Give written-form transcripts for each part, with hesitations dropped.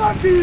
माता की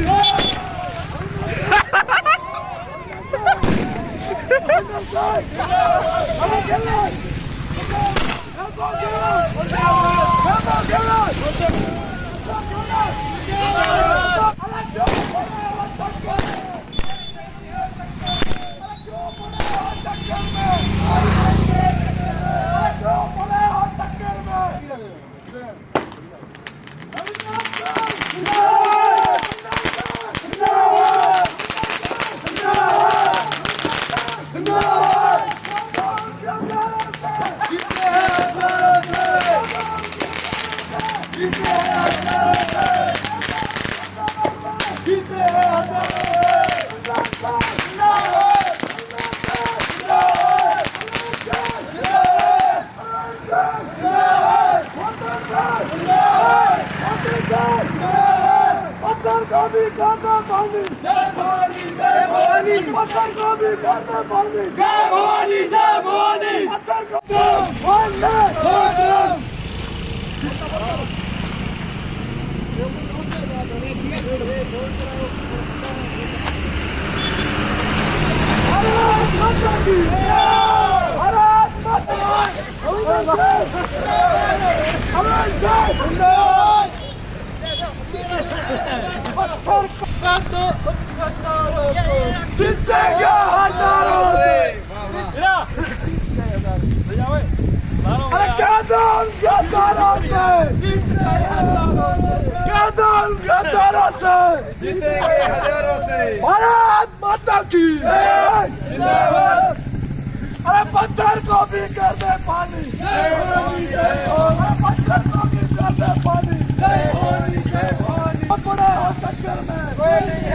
जीतेगा हजारों से कदम गद्दारों से कदम गद्दारों से जीतेंगे हजारों से भारत माता की अरे पत्थर को भी कर दे पानी पत्थर को भी कर दे पानी बड़े हो टक्कर में